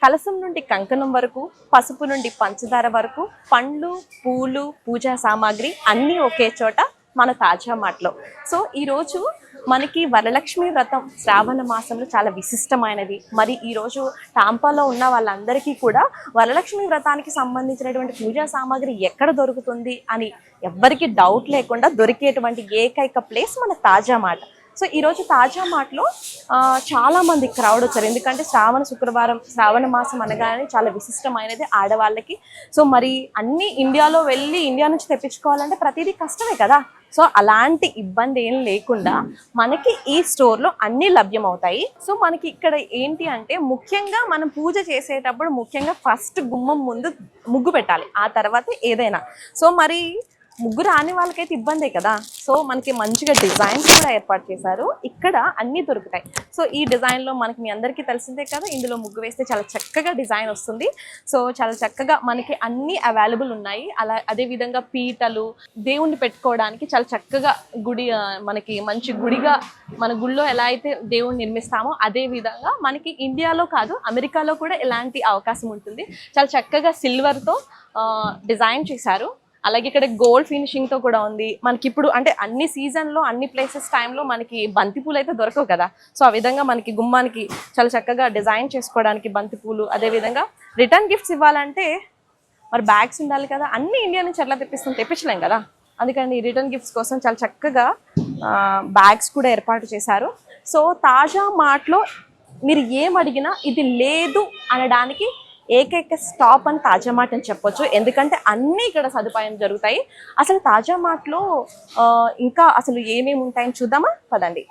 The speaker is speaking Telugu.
కలసం నుండి కంకణం వరకు, పసుపు నుండి పంచదార వరకు, పండ్లు, పూలు, పూజా సామాగ్రి అన్నీ ఒకే చోట మన తాజా మార్ట్లో. సో ఈరోజు మనకి వరలక్ష్మి వ్రతం శ్రావణ మాసంలో చాలా విశిష్టమైనది. మరి ఈరోజు టాంపాలో ఉన్న వాళ్ళందరికీ కూడా వరలక్ష్మి వ్రతానికి సంబంధించినటువంటి పూజా సామాగ్రి ఎక్కడ దొరుకుతుంది అని ఎవ్వరికి డౌట్ లేకుండా దొరికేటువంటి ఏకైక ప్లేస్ మన తాజా మార్ట్. సో ఈరోజు తాజా మార్ట్లో చాలామంది క్రౌడ్ వచ్చారు. ఎందుకంటే శ్రావణ మాసం అనగానే చాలా విశిష్టమైనది ఆడవాళ్ళకి. సో మరి అన్ని ఇండియాలో వెళ్ళి ఇండియా నుంచి తెప్పించుకోవాలంటే ప్రతిదీ కష్టమే కదా. సో అలాంటి ఇబ్బంది ఏం లేకుండా మనకి ఈ స్టోర్లో అన్నీ లభ్యమవుతాయి. సో మనకి ఇక్కడ ఏంటి అంటే ముఖ్యంగా మనం పూజ చేసేటప్పుడు ముఖ్యంగా ఫస్ట్ గుమ్మం ముందు ముగ్గు పెట్టాలి, ఆ తర్వాత ఏదైనా. సో మరి ముగ్గు రాని వాళ్ళకైతే ఇబ్బందే కదా. సో మనకి మంచిగా డిజైన్స్ కూడా ఏర్పాటు చేశారు, ఇక్కడ అన్నీ దొరుకుతాయి. సో ఈ డిజైన్లో మనకి మీ అందరికీ తెలిసిందే కదా, ఇందులో ముగ్గు వేస్తే చాలా చక్కగా డిజైన్ వస్తుంది. సో చాలా చక్కగా మనకి అన్నీ అవైలబుల్ ఉన్నాయి. అదేవిధంగా పీటలు, దేవుణ్ణి పెట్టుకోవడానికి చాలా చక్కగా మనకి మంచి గుడిగా మన గుళ్ళో ఎలా అయితే దేవుణ్ణి నిర్మిస్తామో అదే విధంగా మనకి ఇండియాలో కాదు అమెరికాలో కూడా ఇలాంటి అవకాశం ఉంటుంది. చాలా చక్కగా సిల్వర్తో డిజైన్ చేశారు. అలాగే ఇక్కడ గోల్డ్ ఫినిషింగ్తో కూడా ఉంది. మనకి ఇప్పుడు అంటే అన్ని సీజన్లో అన్ని ప్లేసెస్ టైంలో మనకి బంతిపూలు అయితే దొరకవు కదా. సో ఆ విధంగా మనకి గుమ్మానికి చాలా చక్కగా డిజైన్ చేసుకోవడానికి బంతిపూలు, అదేవిధంగా రిటర్న్ గిఫ్ట్స్ ఇవ్వాలంటే మరి బ్యాగ్స్ ఉండాలి కదా. అన్ని ఇండియా నుంచి ఎట్లా తెప్పించలేం కదా. అందుకని రిటర్న్ గిఫ్ట్స్ కోసం చాలా చక్కగా బ్యాగ్స్ కూడా ఏర్పాటు చేశారు. సో తాజా మార్ట్లో మీరు ఏం అడిగినా ఇది లేదు అనడానికి ఏకైక స్టాప్ అని తాజా మార్ట్ అని చెప్పొచ్చు. ఎందుకంటే అన్నీ ఇక్కడ సదుపాయం జరుగుతాయి. అసలు తాజా మార్ట్లో ఇంకా అసలు ఏమేమి ఉంటాయని చూద్దామా, పదండి.